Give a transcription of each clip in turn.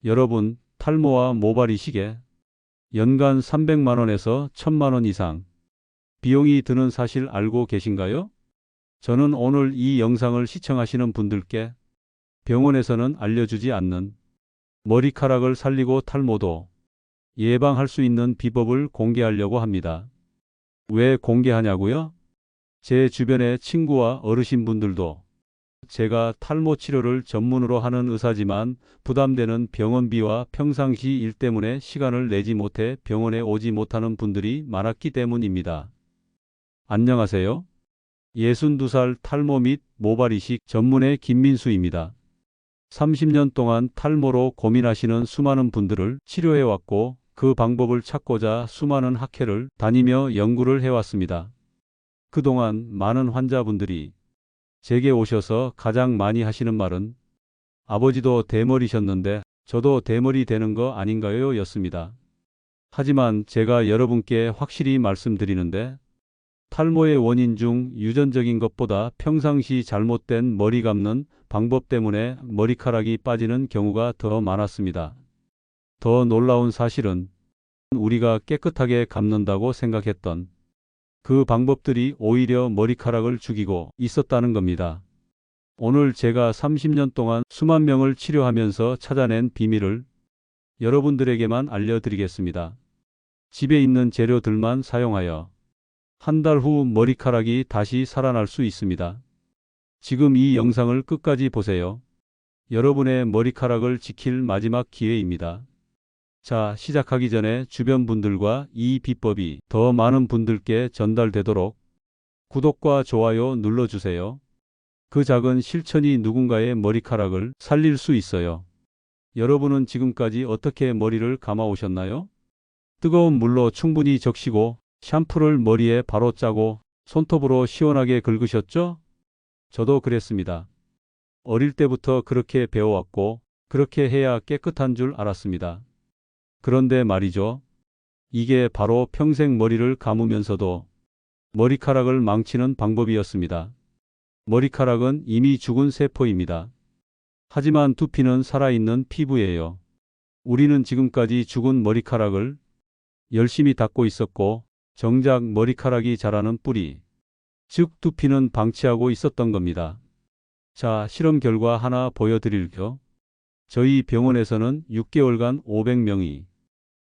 여러분, 탈모와 모발 이식에 연간 300만 원에서 1000만 원 이상 비용이 드는 사실 알고 계신가요? 저는 오늘 이 영상을 시청하시는 분들께 병원에서는 알려주지 않는 머리카락을 살리고 탈모도 예방할 수 있는 비법을 공개하려고 합니다. 왜 공개하냐고요? 제 주변의 친구와 어르신분들도 제가 탈모 치료를 전문으로 하는 의사지만 부담되는 병원비와 평상시 일 때문에 시간을 내지 못해 병원에 오지 못하는 분들이 많았기 때문입니다. 안녕하세요. 62살 탈모 및 모발 이식 전문의 김민수입니다. 30년 동안 탈모로 고민하시는 수많은 분들을 치료해왔고 그 방법을 찾고자 수많은 학회를 다니며 연구를 해왔습니다. 그동안 많은 환자분들이 제게 오셔서 가장 많이 하시는 말은 아버지도 대머리셨는데 저도 대머리 되는 거 아닌가요? 였습니다. 하지만 제가 여러분께 확실히 말씀드리는데 탈모의 원인 중 유전적인 것보다 평상시 잘못된 머리 감는 방법 때문에 머리카락이 빠지는 경우가 더 많았습니다. 더 놀라운 사실은 우리가 깨끗하게 감는다고 생각했던 그 방법들이 오히려 머리카락을 죽이고 있었다는 겁니다. 오늘 제가 30년 동안 수만 명을 치료하면서 찾아낸 비밀을 여러분들에게만 알려드리겠습니다. 집에 있는 재료들만 사용하여 한 달 후 머리카락이 다시 살아날 수 있습니다. 지금 이 영상을 끝까지 보세요. 여러분의 머리카락을 지킬 마지막 기회입니다. 자, 시작하기 전에 주변 분들과 이 비법이 더 많은 분들께 전달되도록 구독과 좋아요 눌러주세요. 그 작은 실천이 누군가의 머리카락을 살릴 수 있어요. 여러분은 지금까지 어떻게 머리를 감아오셨나요? 뜨거운 물로 충분히 적시고 샴푸를 머리에 바로 짜고 손톱으로 시원하게 긁으셨죠? 저도 그랬습니다. 어릴 때부터 그렇게 배워왔고 그렇게 해야 깨끗한 줄 알았습니다. 그런데 말이죠. 이게 바로 평생 머리를 감으면서도 머리카락을 망치는 방법이었습니다. 머리카락은 이미 죽은 세포입니다. 하지만 두피는 살아있는 피부예요. 우리는 지금까지 죽은 머리카락을 열심히 닦고 있었고 정작 머리카락이 자라는 뿌리, 즉 두피는 방치하고 있었던 겁니다. 자, 실험 결과 하나 보여드릴게요. 저희 병원에서는 6개월간 500명이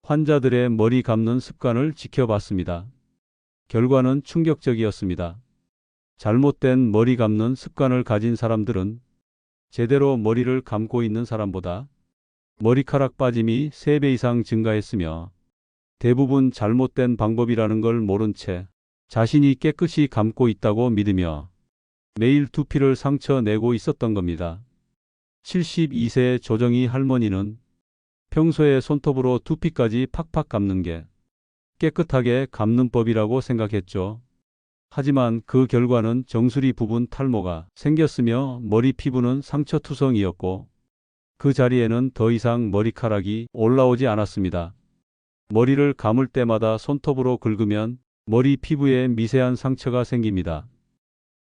환자들의 머리 감는 습관을 지켜봤습니다. 결과는 충격적이었습니다. 잘못된 머리 감는 습관을 가진 사람들은 제대로 머리를 감고 있는 사람보다 머리카락 빠짐이 3배 이상 증가했으며 대부분 잘못된 방법이라는 걸 모른 채 자신이 깨끗이 감고 있다고 믿으며 매일 두피를 상처내고 있었던 겁니다. 72세 조정희 할머니는 평소에 손톱으로 두피까지 팍팍 감는 게 깨끗하게 감는 법이라고 생각했죠. 하지만 그 결과는 정수리 부분 탈모가 생겼으며 머리 피부는 상처투성이었고 그 자리에는 더 이상 머리카락이 올라오지 않았습니다. 머리를 감을 때마다 손톱으로 긁으면 머리 피부에 미세한 상처가 생깁니다.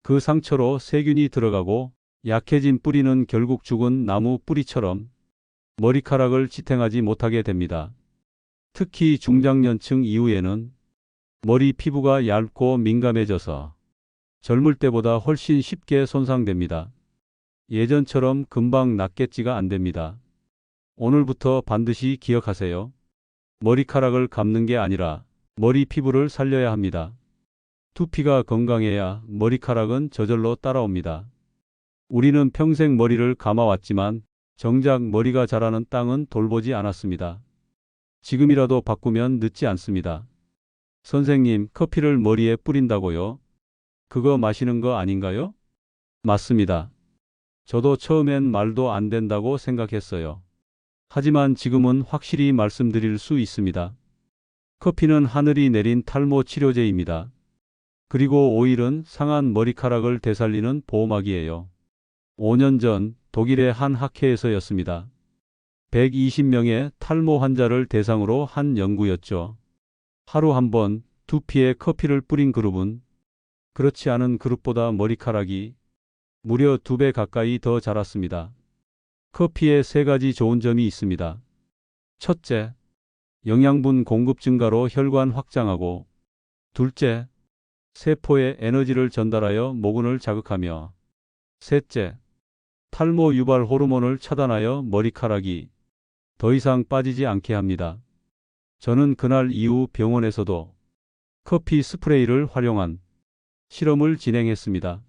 그 상처로 세균이 들어가고 약해진 뿌리는 결국 죽은 나무 뿌리처럼 머리카락을 지탱하지 못하게 됩니다. 특히 중장년층 이후에는 머리 피부가 얇고 민감해져서 젊을 때보다 훨씬 쉽게 손상됩니다. 예전처럼 금방 낫겠지가 안 됩니다. 오늘부터 반드시 기억하세요. 머리카락을 감는 게 아니라 머리 피부를 살려야 합니다. 두피가 건강해야 머리카락은 저절로 따라옵니다. 우리는 평생 머리를 감아왔지만 정작 머리가 자라는 땅은 돌보지 않았습니다. 지금이라도 바꾸면 늦지 않습니다. 선생님, 커피를 머리에 뿌린다고요? 그거 마시는 거 아닌가요? 맞습니다. 저도 처음엔 말도 안 된다고 생각했어요. 하지만 지금은 확실히 말씀드릴 수 있습니다. 커피는 하늘이 내린 탈모 치료제입니다. 그리고 오일은 상한 머리카락을 되살리는 보호막이에요. 5년 전 독일의 한 학회에서였습니다. 120명의 탈모 환자를 대상으로 한 연구였죠. 하루 한 번 두피에 커피를 뿌린 그룹은 그렇지 않은 그룹보다 머리카락이 무려 2배 가까이 더 자랐습니다. 커피에 세 가지 좋은 점이 있습니다. 첫째, 영양분 공급 증가로 혈관 확장하고, 둘째, 세포에 에너지를 전달하여 모근을 자극하며, 셋째, 탈모 유발 호르몬을 차단하여 머리카락이 더 이상 빠지지 않게 합니다. 저는 그날 이후 병원에서도 커피 스프레이를 활용한 실험을 진행했습니다.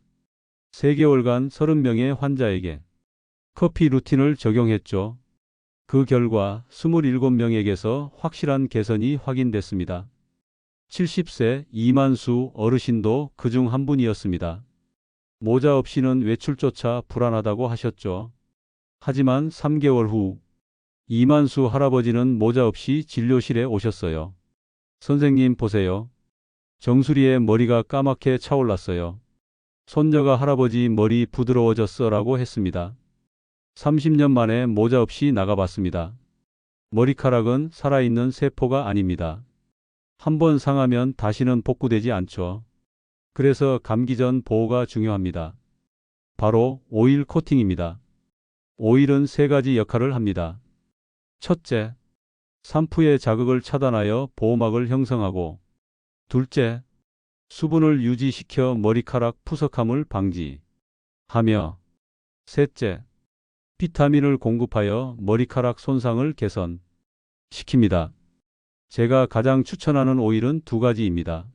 3개월간 30명의 환자에게 커피 루틴을 적용했죠. 그 결과 27명에게서 확실한 개선이 확인됐습니다. 70세 이만수 어르신도 그중 한 분이었습니다. 모자 없이는 외출조차 불안하다고 하셨죠. 하지만 3개월 후 이만수 할아버지는 모자 없이 진료실에 오셨어요. 선생님 보세요. 정수리에 머리가 까맣게 차올랐어요. 손녀가 할아버지 머리 부드러워졌어 라고 했습니다. 30년 만에 모자 없이 나가봤습니다. 머리카락은 살아있는 세포가 아닙니다. 한번 상하면 다시는 복구되지 않죠. 그래서 감기 전 보호가 중요합니다. 바로 오일 코팅입니다. 오일은 3가지 역할을 합니다. 첫째, 산푸의 자극을 차단하여 보호막을 형성하고, 둘째, 수분을 유지시켜 머리카락 푸석함을 방지하며, 셋째, 비타민을 공급하여 머리카락 손상을 개선시킵니다. 제가 가장 추천하는 오일은 2가지입니다.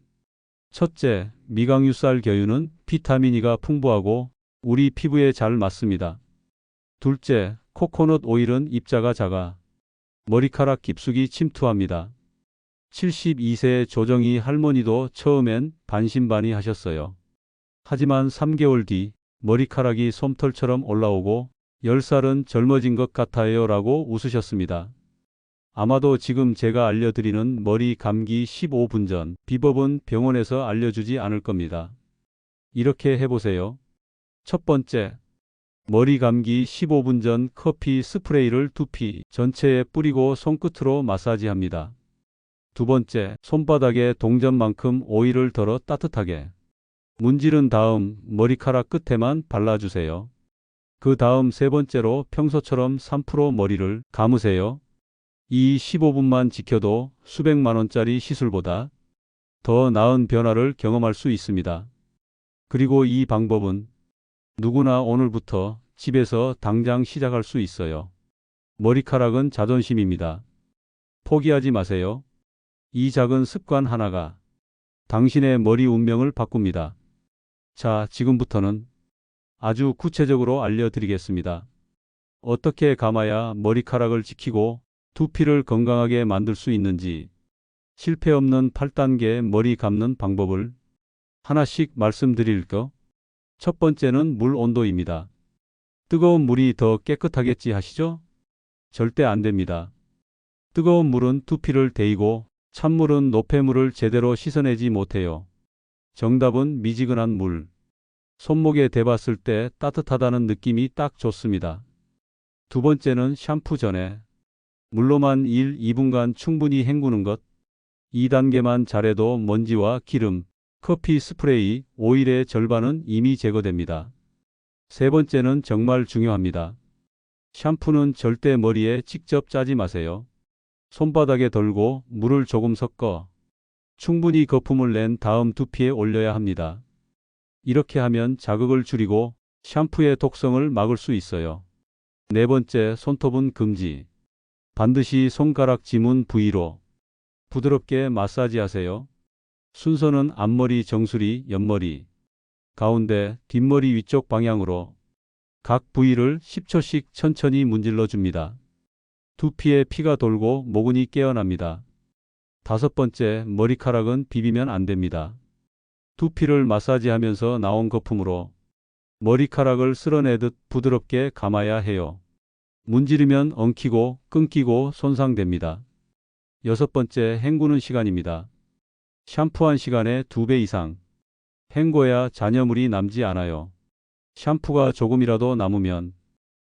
첫째, 미강유쌀 겨유는 비타민 E가 풍부하고 우리 피부에 잘 맞습니다. 둘째, 코코넛 오일은 입자가 작아 머리카락 깊숙이 침투합니다. 72세의 조정희 할머니도 처음엔 반신반의하셨어요. 하지만 3개월 뒤 머리카락이 솜털처럼 올라오고 10살은 젊어진 것 같아요 라고 웃으셨습니다. 아마도 지금 제가 알려드리는 머리 감기 15분 전 비법은 병원에서 알려주지 않을 겁니다. 이렇게 해보세요. 첫 번째, 머리 감기 15분 전 커피 스프레이를 두피 전체에 뿌리고 손끝으로 마사지합니다. 두 번째, 손바닥에 동전만큼 오일을 덜어 따뜻하게 문지른 다음 머리카락 끝에만 발라주세요. 그 다음 세 번째로 평소처럼 3% 머리를 감으세요. 이 15분만 지켜도 수백만 원짜리 시술보다 더 나은 변화를 경험할 수 있습니다. 그리고 이 방법은 누구나 오늘부터 집에서 당장 시작할 수 있어요. 머리카락은 자존심입니다. 포기하지 마세요. 이 작은 습관 하나가 당신의 머리 운명을 바꿉니다. 자, 지금부터는 아주 구체적으로 알려드리겠습니다. 어떻게 감아야 머리카락을 지키고 두피를 건강하게 만들 수 있는지, 실패 없는 8단계 머리 감는 방법을 하나씩 말씀드릴게요. 첫 번째는 물 온도입니다. 뜨거운 물이 더 깨끗하겠지 하시죠? 절대 안 됩니다. 뜨거운 물은 두피를 데이고 찬물은 노폐물을 제대로 씻어내지 못해요. 정답은 미지근한 물. 손목에 대봤을 때 따뜻하다는 느낌이 딱 좋습니다. 두 번째는 샴푸 전에 물로만 1, 2분간 충분히 헹구는 것. 2단계만 잘해도 먼지와 기름, 커피 스프레이, 오일의 절반은 이미 제거됩니다. 세 번째는 정말 중요합니다. 샴푸는 절대 머리에 직접 짜지 마세요. 손바닥에 덜고 물을 조금 섞어 충분히 거품을 낸 다음 두피에 올려야 합니다. 이렇게 하면 자극을 줄이고 샴푸의 독성을 막을 수 있어요. 네 번째, 손톱은 금지. 반드시 손가락 지문 부위로 부드럽게 마사지하세요. 순서는 앞머리, 정수리, 옆머리, 가운데, 뒷머리 위쪽 방향으로 각 부위를 10초씩 천천히 문질러 줍니다. 두피에 피가 돌고 모근이 깨어납니다. 다섯 번째, 머리카락은 비비면 안 됩니다. 두피를 마사지하면서 나온 거품으로 머리카락을 쓸어내듯 부드럽게 감아야 해요. 문지르면 엉키고 끊기고 손상됩니다. 여섯 번째, 헹구는 시간입니다. 샴푸한 시간의 2배 이상 헹궈야 잔여물이 남지 않아요. 샴푸가 조금이라도 남으면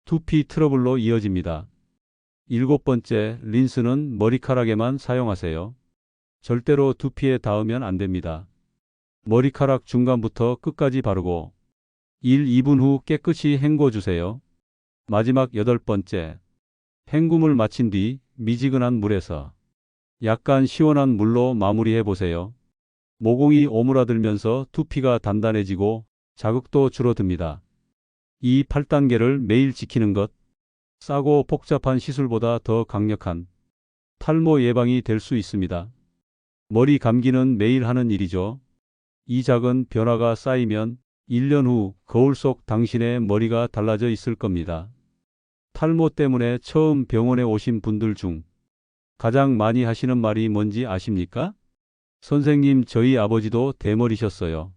두피 트러블로 이어집니다. 일곱 번째, 린스는 머리카락에만 사용하세요. 절대로 두피에 닿으면 안 됩니다. 머리카락 중간부터 끝까지 바르고 1, 2분 후 깨끗이 헹궈주세요. 마지막 8번째. 헹굼을 마친 뒤 미지근한 물에서 약간 시원한 물로 마무리해 보세요. 모공이 오므라들면서 두피가 단단해지고 자극도 줄어듭니다. 이 8단계를 매일 지키는 것, 싸고 복잡한 시술보다 더 강력한 탈모 예방이 될 수 있습니다. 머리 감기는 매일 하는 일이죠. 이 작은 변화가 쌓이면 1년 후 거울 속 당신의 머리가 달라져 있을 겁니다. 탈모 때문에 처음 병원에 오신 분들 중 가장 많이 하시는 말이 뭔지 아십니까? 선생님, 저희 아버지도 대머리셨어요.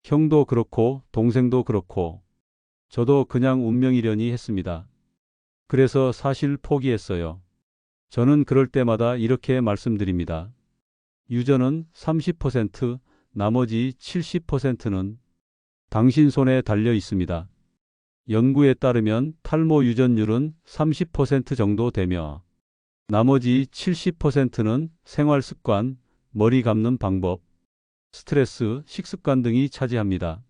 형도 그렇고 동생도 그렇고 저도 그냥 운명이려니 했습니다. 그래서 사실 포기했어요. 저는 그럴 때마다 이렇게 말씀드립니다. 유전은 30%, 나머지 70%는 당신 손에 달려 있습니다. 연구에 따르면 탈모 유전율은 30% 정도 되며 나머지 70%는 생활 습관, 머리 감는 방법, 스트레스, 식습관 등이 차지합니다.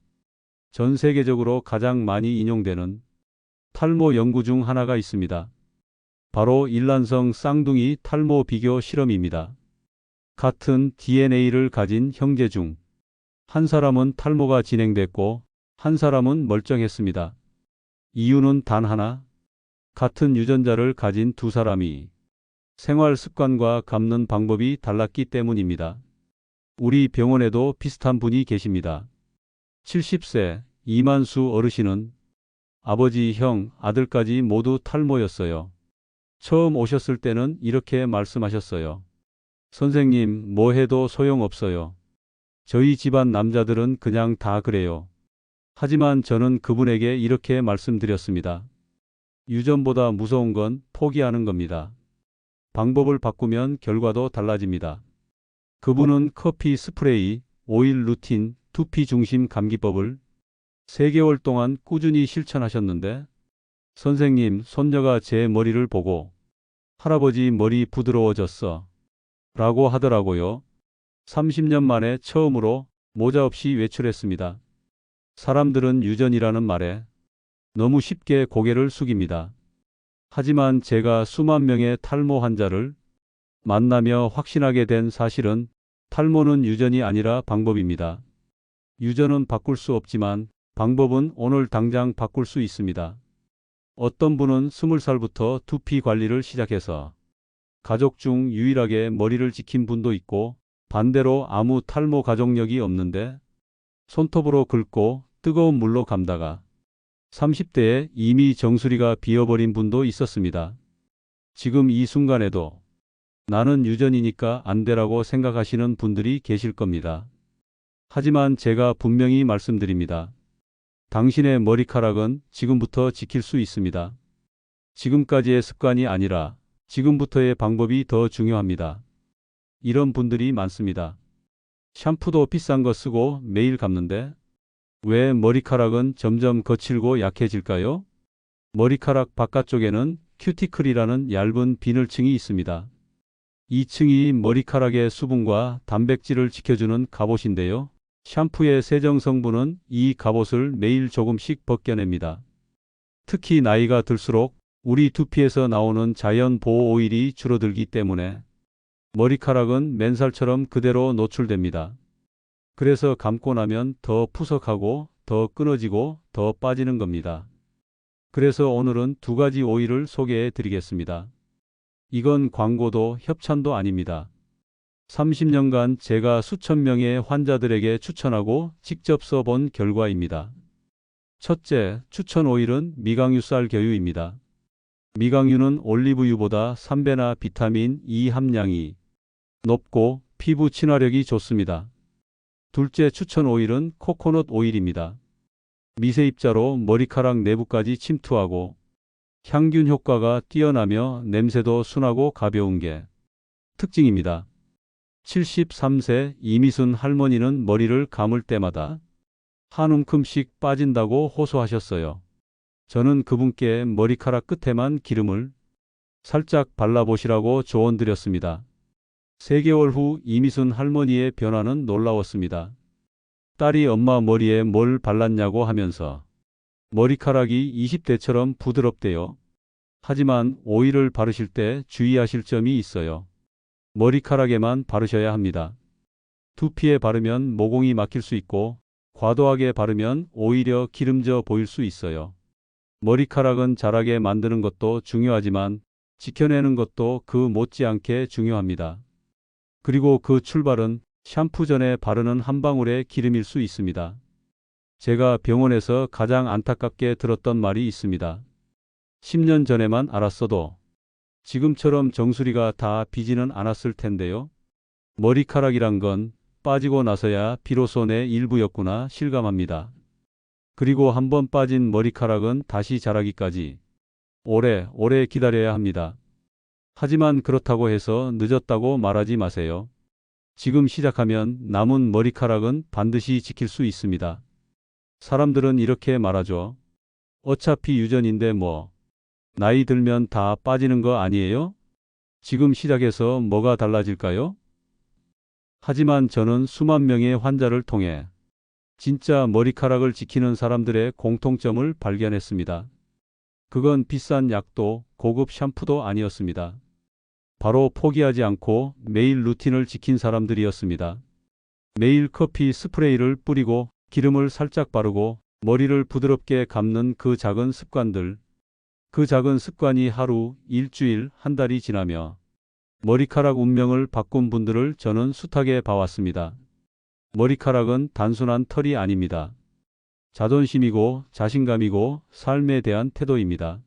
전 세계적으로 가장 많이 인용되는 탈모 연구 중 하나가 있습니다. 바로 일란성 쌍둥이 탈모 비교 실험입니다. 같은 DNA를 가진 형제 중 한 사람은 탈모가 진행됐고 한 사람은 멀쩡했습니다. 이유는 단 하나. 같은 유전자를 가진 두 사람이 생활 습관과 감는 방법이 달랐기 때문입니다. 우리 병원에도 비슷한 분이 계십니다. 70세 이만수 어르신은 아버지, 형, 아들까지 모두 탈모였어요. 처음 오셨을 때는 이렇게 말씀하셨어요. 선생님, 뭐 해도 소용없어요. 저희 집안 남자들은 그냥 다 그래요. 하지만 저는 그분에게 이렇게 말씀드렸습니다. 유전보다 무서운 건 포기하는 겁니다. 방법을 바꾸면 결과도 달라집니다. 그분은 커피 스프레이, 오일 루틴, 두피 중심 감기법을 3개월 동안 꾸준히 실천하셨는데, 선생님, 손녀가 제 머리를 보고 할아버지 머리 부드러워졌어 라고 하더라고요. 30년 만에 처음으로 모자 없이 외출했습니다. 사람들은 유전이라는 말에 너무 쉽게 고개를 숙입니다. 하지만 제가 수만 명의 탈모 환자를 만나며 확신하게 된 사실은 탈모는 유전이 아니라 방법입니다. 유전은 바꿀 수 없지만 방법은 오늘 당장 바꿀 수 있습니다. 어떤 분은 20살부터 두피 관리를 시작해서 가족 중 유일하게 머리를 지킨 분도 있고, 반대로 아무 탈모 가족력이 없는데 손톱으로 긁고 뜨거운 물로 감다가 30대에 이미 정수리가 비어버린 분도 있었습니다. 지금 이 순간에도 나는 유전이니까 안 되라고 생각하시는 분들이 계실 겁니다. 하지만 제가 분명히 말씀드립니다. 당신의 머리카락은 지금부터 지킬 수 있습니다. 지금까지의 습관이 아니라 지금부터의 방법이 더 중요합니다. 이런 분들이 많습니다. 샴푸도 비싼 거 쓰고 매일 감는데 왜 머리카락은 점점 거칠고 약해질까요? 머리카락 바깥쪽에는 큐티클이라는 얇은 비늘층이 있습니다. 이 층이 머리카락의 수분과 단백질을 지켜주는 갑옷인데요. 샴푸의 세정 성분은 이 갑옷을 매일 조금씩 벗겨냅니다. 특히 나이가 들수록 우리 두피에서 나오는 자연 보호 오일이 줄어들기 때문에 머리카락은 맨살처럼 그대로 노출됩니다. 그래서 감고 나면 더 푸석하고 더 끊어지고 더 빠지는 겁니다. 그래서 오늘은 2가지 오일을 소개해 드리겠습니다. 이건 광고도 협찬도 아닙니다. 30년간 제가 수천 명의 환자들에게 추천하고 직접 써본 결과입니다. 첫째, 추천 오일은 미강유쌀 겨유입니다. 미강유는 올리브유보다 3배나 비타민 E 함량이 높고 피부 친화력이 좋습니다. 둘째 추천 오일은 코코넛 오일입니다. 미세입자로 머리카락 내부까지 침투하고 향균 효과가 뛰어나며 냄새도 순하고 가벼운 게 특징입니다. 73세 이미순 할머니는 머리를 감을 때마다 한 움큼씩 빠진다고 호소하셨어요. 저는 그분께 머리카락 끝에만 기름을 살짝 발라보시라고 조언드렸습니다. 3개월 후 이미순 할머니의 변화는 놀라웠습니다. 딸이 엄마 머리에 뭘 발랐냐고 하면서 머리카락이 20대처럼 부드럽대요. 하지만 오일을 바르실 때 주의하실 점이 있어요. 머리카락에만 바르셔야 합니다. 두피에 바르면 모공이 막힐 수 있고 과도하게 바르면 오히려 기름져 보일 수 있어요. 머리카락은 자라게 만드는 것도 중요하지만 지켜내는 것도 그 못지않게 중요합니다. 그리고 그 출발은 샴푸 전에 바르는 한 방울의 기름일 수 있습니다. 제가 병원에서 가장 안타깝게 들었던 말이 있습니다. 10년 전에만 알았어도 지금처럼 정수리가 다 비지는 않았을 텐데요. 머리카락이란 건 빠지고 나서야 비로소 내 일부였구나 실감합니다. 그리고 한번 빠진 머리카락은 다시 자라기까지 오래 기다려야 합니다. 하지만 그렇다고 해서 늦었다고 말하지 마세요. 지금 시작하면 남은 머리카락은 반드시 지킬 수 있습니다. 사람들은 이렇게 말하죠. 어차피 유전인데 뭐. 나이 들면 다 빠지는 거 아니에요? 지금 시작해서 뭐가 달라질까요? 하지만 저는 수만 명의 환자를 통해 진짜 머리카락을 지키는 사람들의 공통점을 발견했습니다. 그건 비싼 약도 고급 샴푸도 아니었습니다. 바로 포기하지 않고 매일 루틴을 지킨 사람들이었습니다. 매일 커피 스프레이를 뿌리고 기름을 살짝 바르고 머리를 부드럽게 감는 그 작은 습관들. 그 작은 습관이 하루, 일주일, 한 달이 지나며 머리카락 운명을 바꾼 분들을 저는 숱하게 봐왔습니다. 머리카락은 단순한 털이 아닙니다. 자존심이고 자신감이고 삶에 대한 태도입니다.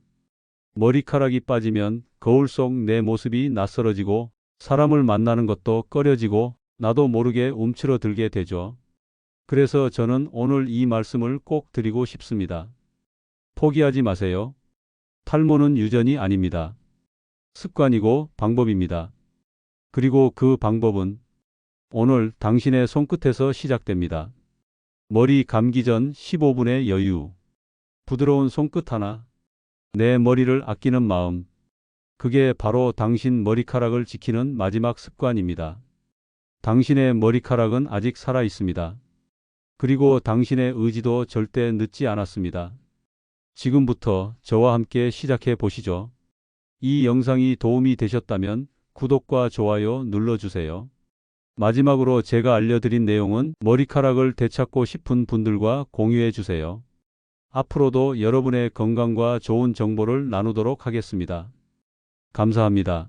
머리카락이 빠지면 거울 속 내 모습이 낯설어지고 사람을 만나는 것도 꺼려지고 나도 모르게 움츠러들게 되죠. 그래서 저는 오늘 이 말씀을 꼭 드리고 싶습니다. 포기하지 마세요. 탈모는 유전이 아닙니다. 습관이고 방법입니다. 그리고 그 방법은 오늘 당신의 손끝에서 시작됩니다. 머리 감기 전 15분의 여유. 부드러운 손끝 하나. 내 머리를 아끼는 마음. 그게 바로 당신 머리카락을 지키는 마지막 습관입니다. 당신의 머리카락은 아직 살아 있습니다. 그리고 당신의 의지도 절대 늦지 않았습니다. 지금부터 저와 함께 시작해 보시죠. 이 영상이 도움이 되셨다면 구독과 좋아요 눌러주세요. 마지막으로 제가 알려드린 내용은 머리카락을 되찾고 싶은 분들과 공유해 주세요. 앞으로도 여러분의 건강과 좋은 정보를 나누도록 하겠습니다. 감사합니다.